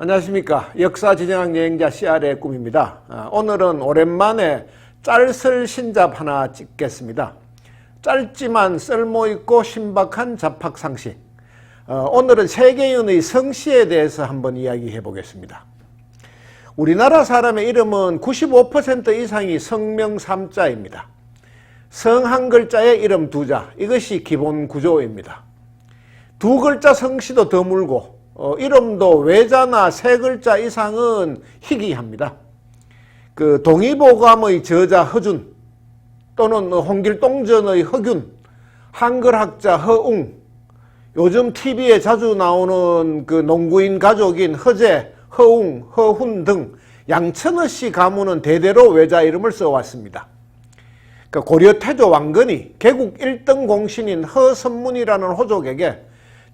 안녕하십니까. 역사진행학 여행자 CR의 꿈입니다. 오늘은 오랜만에 짤슬 신잡 하나 찍겠습니다. 짧지만 쓸모있고 신박한 잡학상식. 오늘은 세계인의 성씨에 대해서 한번 이야기해 보겠습니다. 우리나라 사람의 이름은 95% 이상이 성명 3자입니다. 성 한 글자에 이름 두 자, 이것이 기본 구조입니다. 두 글자 성씨도 드물고 이름도 외자나 세 글자 이상은 희귀합니다. 그 동의보감의 저자 허준 또는 홍길동전의 허균, 한글학자 허웅, 요즘 TV에 자주 나오는 그 농구인 가족인 허재, 허웅, 허훈 등 양천어 씨 가문은 대대로 외자 이름을 써왔습니다. 그 고려 태조 왕건이 개국 1등 공신인 허선문이라는 호족에게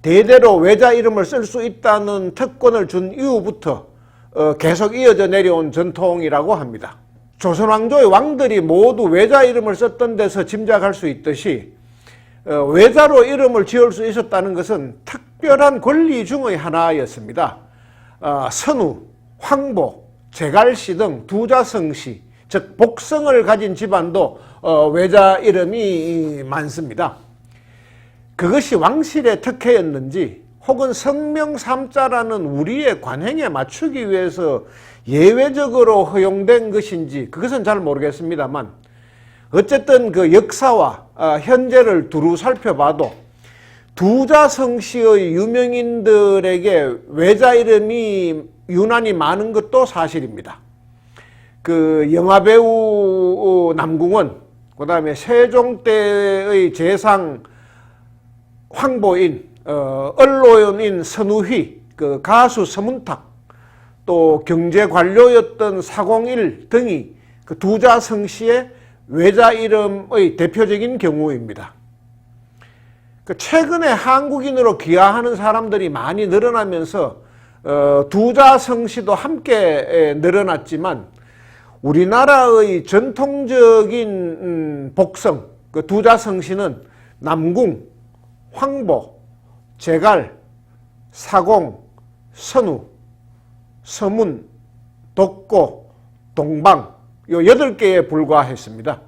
대대로 외자 이름을 쓸 수 있다는 특권을 준 이후부터 계속 이어져 내려온 전통이라고 합니다. 조선 왕조의 왕들이 모두 외자 이름을 썼던 데서 짐작할 수 있듯이 외자로 이름을 지을 수 있었다는 것은 특별한 권리 중의 하나였습니다. 선우, 황보, 제갈씨 등 두자 성씨, 즉 복성을 가진 집안도 외자 이름이 많습니다. 그것이 왕실의 특혜였는지 혹은 성명 3자라는 우리의 관행에 맞추기 위해서 예외적으로 허용된 것인지 그것은 잘 모르겠습니다만 어쨌든 그 역사와 현재를 두루 살펴봐도 두자 성씨의 유명인들에게 외자 이름이 유난히 많은 것도 사실입니다. 그 영화배우 남궁원, 그 다음에 세종 때의 재상 황보인, 언론인 선우휘, 그 가수 서문탁, 또 경제관료였던 사공일 등이 그 두자 성씨의 외자 이름의 대표적인 경우입니다. 그 최근에 한국인으로 귀화하는 사람들이 많이 늘어나면서 두자 성씨도 함께 늘어났지만 우리나라의 전통적인 복성, 그 두자 성씨는 남궁, 황보, 제갈, 사공, 선우, 서문, 덕고, 동방 요 8개에 불과했습니다.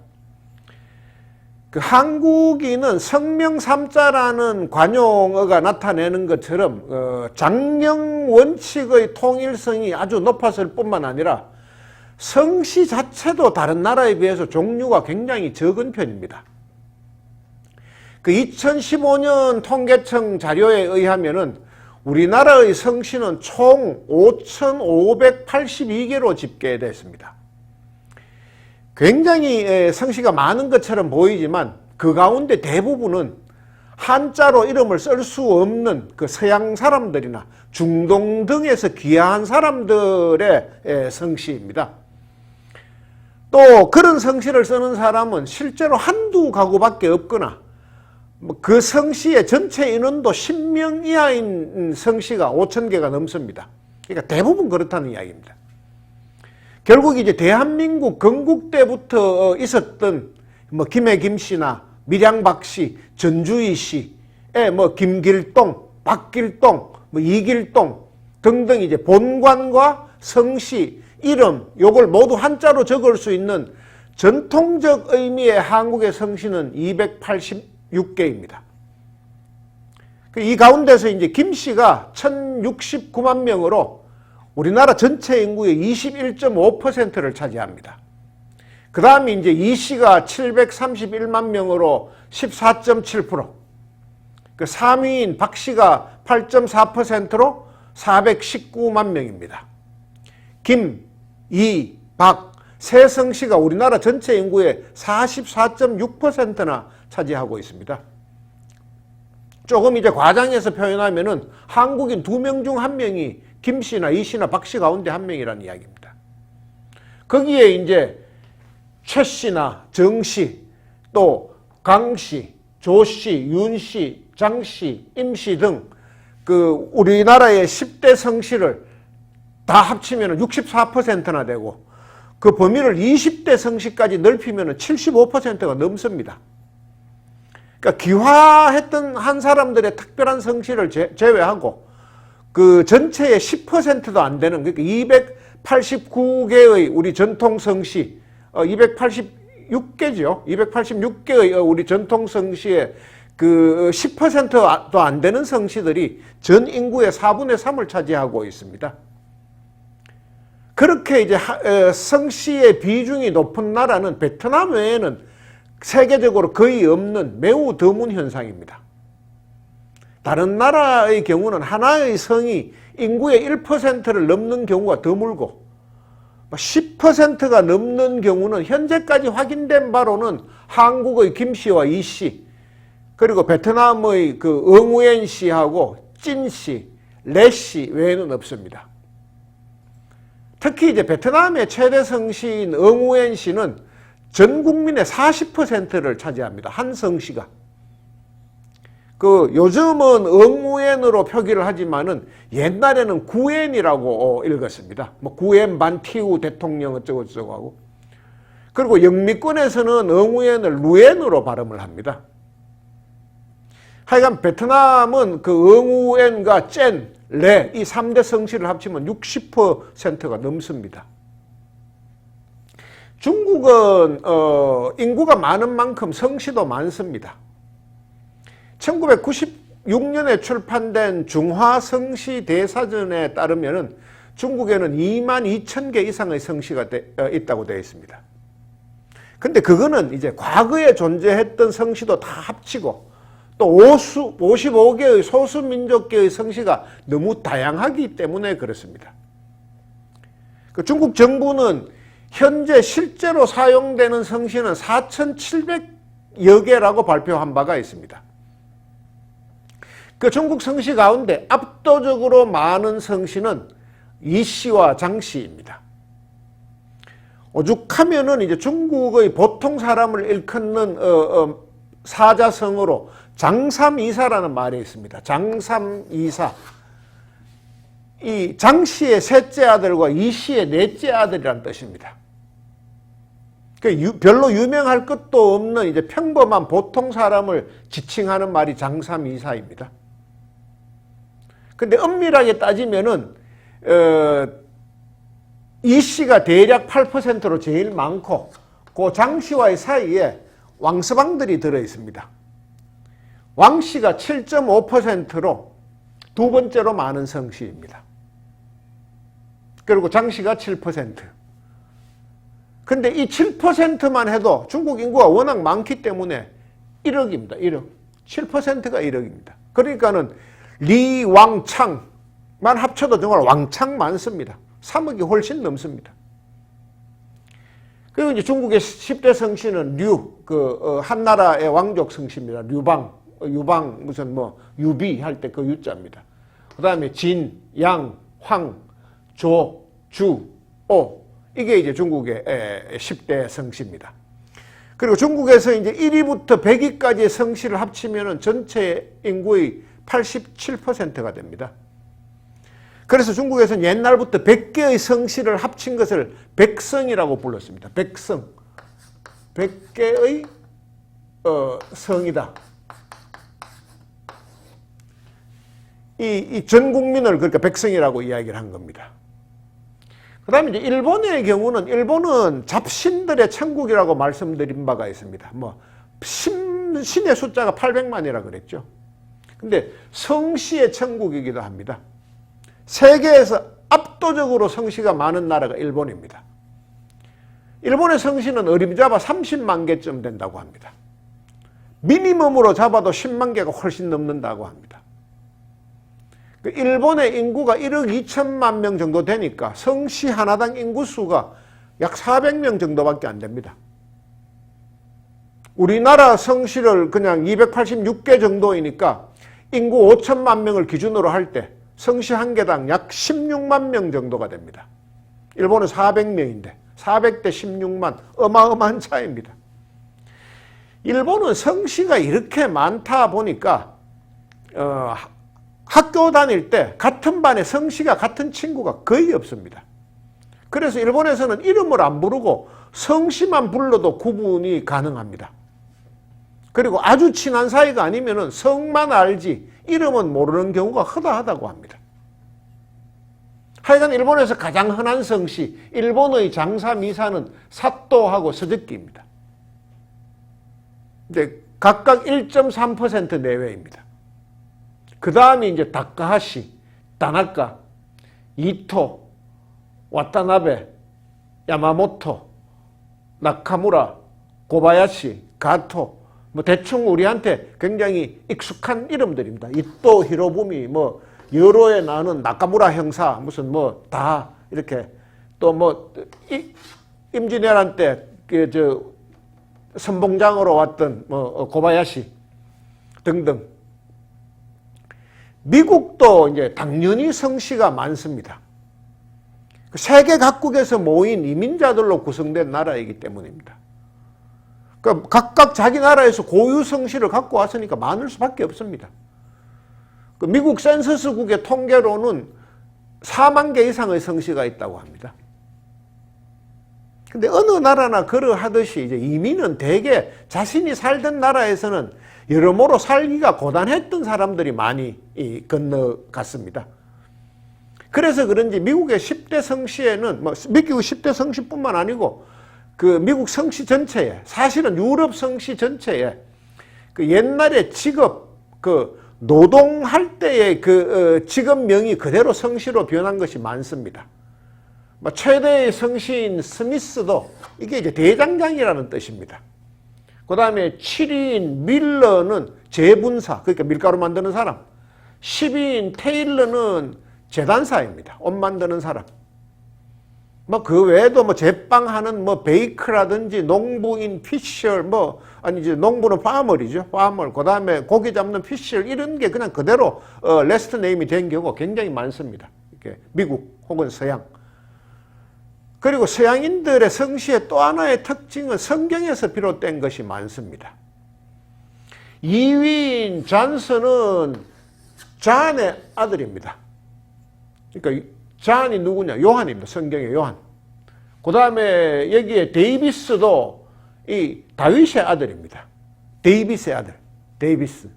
그 한국인은 성명 3자라는 관용어가 나타내는 것처럼 장령 원칙의 통일성이 아주 높았을 뿐만 아니라 성씨 자체도 다른 나라에 비해서 종류가 굉장히 적은 편입니다. 그 2015년 통계청 자료에 의하면은 우리나라의 성씨는 총 5,582개로 집계됐습니다. 굉장히 성씨가 많은 것처럼 보이지만 그 가운데 대부분은 한자로 이름을 쓸 수 없는 그 서양 사람들이나 중동 등에서 귀화한 사람들의 성씨입니다. 또 그런 성씨를 쓰는 사람은 실제로 한두 가구밖에 없거나 그 성씨의 전체 인원도 10명 이하인 성씨가 5,000개가 넘습니다. 그러니까 대부분 그렇다는 이야기입니다. 결국 이제 대한민국 건국 때부터 있었던 김해 김씨나 밀양 박씨, 전주희 씨의 김길동, 박길동, 이길동 등등 이제 본관과 성씨, 이름 요걸 모두 한자로 적을 수 있는 전통적 의미의 한국의 성씨는 286개입니다. 이 가운데서 이제 김씨가 1,069만 명으로 우리나라 전체 인구의 21.5%를 차지합니다. 그 다음에 이제 이씨가 731만 명으로 14.7%, 그 3위인 박씨가 8.4%로 419만 명입니다. 김, 이, 박, 세 성씨가 우리나라 전체 인구의 44.6%나 차지하고 있습니다. 조금 이제 과장해서 표현하면은 한국인 2명 중 1명이 김씨나 이씨나 박씨 가운데 1명이라는 이야기입니다. 거기에 이제 최씨나 정씨, 또 강씨, 조씨, 윤씨, 장씨, 임씨 등 그 우리나라의 10대 성씨를 다 합치면 64%나 되고 그 범위를 20대 성씨까지 넓히면 75%가 넘습니다. 그러니까 귀화했던 한 사람들의 특별한 성씨를 제외하고 그 전체의 10%도 안 되는, 그러니까 289개의 우리 전통 성시, 286개죠. 286개의 우리 전통 성시의 그 10%도 안 되는 성시들이 전 인구의 4분의 3을 차지하고 있습니다. 그렇게 이제 성시의 비중이 높은 나라는 베트남 외에는 세계적으로 거의 없는 매우 드문 현상입니다. 다른 나라의 경우는 하나의 성이 인구의 1%를 넘는 경우가 드물고 10%가 넘는 경우는 현재까지 확인된 바로는 한국의 김씨와 이씨, 그리고 베트남의 그 응우엔 씨하고 찐씨, 레씨 외에는 없습니다. 특히 이제 베트남의 최대 성시인 응우엔 씨는 전 국민의 40%를 차지합니다. 한 성시가. 그 요즘은 응우엔으로 표기를 하지만은 옛날에는 구엔이라고 읽었습니다. 뭐 구엔 반티우 대통령 어쩌고저쩌고 하고. 그리고 영미권에서는 응우엔을 루엔으로 발음을 합니다. 하여간 베트남은 그 응우엔과 젠, 레 이 3대 성시를 합치면 60%가 넘습니다. 중국은 인구가 많은 만큼 성시도 많습니다. 1996년에 출판된 중화성시 대사전에 따르면 중국에는 22,000개 이상의 성시가 있다고 되어 있습니다. 근데 그거는 이제 과거에 존재했던 성시도 다 합치고 또 55개의 소수민족계의 성시가 너무 다양하기 때문에 그렇습니다. 중국 정부는 현재 실제로 사용되는 성시는 4,700여 개라고 발표한 바가 있습니다. 그 중국 성시 가운데 압도적으로 많은 성시는 이씨와 장씨입니다. 오죽하면은 이제 중국의 보통 사람을 일컫는 사자성어로 장삼이사라는 말이 있습니다. 장삼이사. 이 장씨의 셋째 아들과 이씨의 넷째 아들이라는 뜻입니다. 별로 유명할 것도 없는 이제 평범한 보통 사람을 지칭하는 말이 장삼이사입니다. 근데 엄밀하게 따지면은 이씨가 대략 8%로 제일 많고 그 장씨와의 사이에 왕서방들이 들어 있습니다. 왕씨가 7.5%로 두 번째로 많은 성씨입니다. 그리고 장씨가 7%. 근데 이 7%만 해도 중국 인구가 워낙 많기 때문에 1억입니다. 1억. 7%가 1억입니다. 그러니까는 리, 왕, 창만 합쳐도 정말 왕창 많습니다. 3억이 훨씬 넘습니다. 그리고 이제 중국의 10대 성씨는 류, 한나라의 왕족 성씨입니다. 류방, 유방, 무슨 뭐, 유비 할 때 그 유자입니다. 그 다음에 진, 양, 황, 조, 주, 오. 이게 이제 중국의 10대 성씨입니다. 그리고 중국에서 이제 1위부터 100위까지의 성씨를 합치면은 전체 인구의 87%가 됩니다. 그래서 중국에서는 옛날부터 100개의 성씨를 합친 것을 백성이라고 불렀습니다. 백성. 100개의 성이다. 이 전 국민을 그러니까 백성이라고 이야기를 한 겁니다. 그 다음에 이제 일본의 경우는, 일본은 잡신들의 천국이라고 말씀드린 바가 있습니다. 뭐, 신의 숫자가 800만이라 그랬죠. 근데 성씨의 천국이기도 합니다. 세계에서 압도적으로 성씨가 많은 나라가 일본입니다. 일본의 성씨는 어림잡아 30만 개쯤 된다고 합니다. 미니멈으로 잡아도 10만 개가 훨씬 넘는다고 합니다. 일본의 인구가 1억 2천만 명 정도 되니까 성씨 하나당 인구수가 약 400명 정도밖에 안 됩니다. 우리나라 성씨를 그냥 286개 정도이니까 인구 5천만 명을 기준으로 할 때 성씨 한 개당 약 16만 명 정도가 됩니다. 일본은 400명인데 400대 16만, 어마어마한 차이입니다. 일본은 성씨가 이렇게 많다 보니까 학교 다닐 때 같은 반에 성씨가 같은 친구가 거의 없습니다. 그래서 일본에서는 이름을 안 부르고 성씨만 불러도 구분이 가능합니다. 그리고 아주 친한 사이가 아니면은 성만 알지 이름은 모르는 경우가 허다하다고 합니다. 하여간 일본에서 가장 흔한 성씨, 일본의 장사 미사는 사또하고 서적기입니다. 근데 각각 1.3% 내외입니다. 그 다음이 이제 다카하시, 다나카, 이토, 와타나베, 야마모토, 나카무라, 고바야시, 가토, 뭐 대충 우리한테 굉장히 익숙한 이름들입니다. 이토, 히로부미, 뭐 여로에 나오는 나카무라 형사, 무슨 뭐 다 이렇게 또 뭐 임진왜란 때 그 선봉장으로 왔던 뭐 고바야시 등등. 미국도 이제 당연히 성씨가 많습니다. 세계 각국에서 모인 이민자들로 구성된 나라이기 때문입니다. 그러니까 각각 자기 나라에서 고유 성씨를 갖고 왔으니까 많을 수밖에 없습니다. 미국 센서스국의 통계로는 4만 개 이상의 성씨가 있다고 합니다. 근데 어느 나라나 그러하듯이 이제 이민은 대개 자신이 살던 나라에서는 여러모로 살기가 고단했던 사람들이 많이 건너갔습니다. 그래서 그런지 미국의 10대 성씨에는 뭐 미국 10대 성씨뿐만 아니고 그 미국 성씨 전체에, 사실은 유럽 성씨 전체에 그 옛날에 직업 그 노동할 때의 그 직업명이 그대로 성씨로 변한 것이 많습니다. 최대의 성씨인 스미스도 이게 이제 대장장이라는 뜻입니다. 그 다음에 7위인 밀러는 제분사, 그러니까 밀가루 만드는 사람. 10위인 테일러는 제단사입니다. 옷 만드는 사람. 뭐 그 외에도 뭐 제빵하는 뭐 베이커라든지 농부인 피셔, 뭐 아니 이제 농부는 파머리죠. 파머. 그 다음에 고기 잡는 피셔, 이런 게 그냥 그대로 레스트 네임이 된 경우가 굉장히 많습니다. 이렇게 미국 혹은 서양. 그리고 서양인들의 성씨의 또 하나의 특징은 성경에서 비롯된 것이 많습니다. 2위인 잔슨은 잔의 아들입니다. 그러니까 잔이 누구냐? 요한입니다. 성경의 요한. 그 다음에 여기에 데이비스도 이 다윗의 아들입니다. 데이비스의 아들. 데이비스.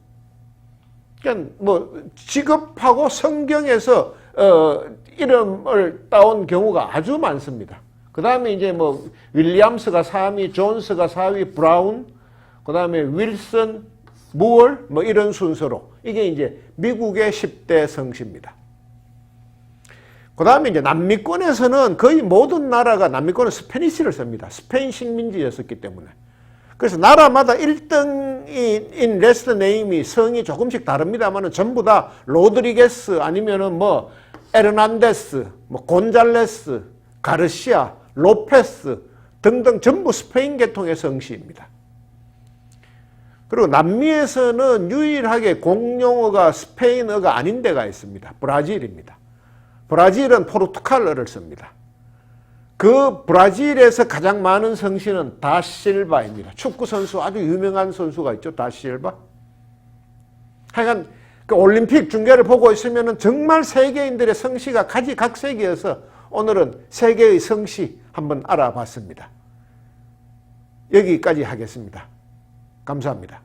그러니까 뭐 직업하고 성경에서 이름을 따온 경우가 아주 많습니다. 그 다음에 이제 뭐 윌리엄스가 3위, 존스가 4위, 브라운, 그 다음에 윌슨, 무얼, 뭐 이런 순서로 이게 이제 미국의 10대 성씨입니다. 그 다음에 이제 남미권에서는 거의 모든 나라가 남미권은 스페니쉬를 씁니다. 스페인 식민지였었기 때문에. 그래서 나라마다 1등인 레스트 네임이 성이 조금씩 다릅니다만 전부 다 로드리게스 아니면은 뭐 에르난데스, 뭐 곤잘레스, 가르시아, 로페스 등등 전부 스페인 계통의 성씨입니다. 그리고 남미에서는 유일하게 공용어가 스페인어가 아닌 데가 있습니다. 브라질입니다. 브라질은 포르투갈어를 씁니다. 그 브라질에서 가장 많은 성씨는 다실바입니다. 축구선수 아주 유명한 선수가 있죠. 다실바. 하여간 그 올림픽 중계를 보고 있으면 정말 세계인들의 성씨가 가지각색이어서 오늘은 세계의 성씨 한번 알아봤습니다. 여기까지 하겠습니다. 감사합니다.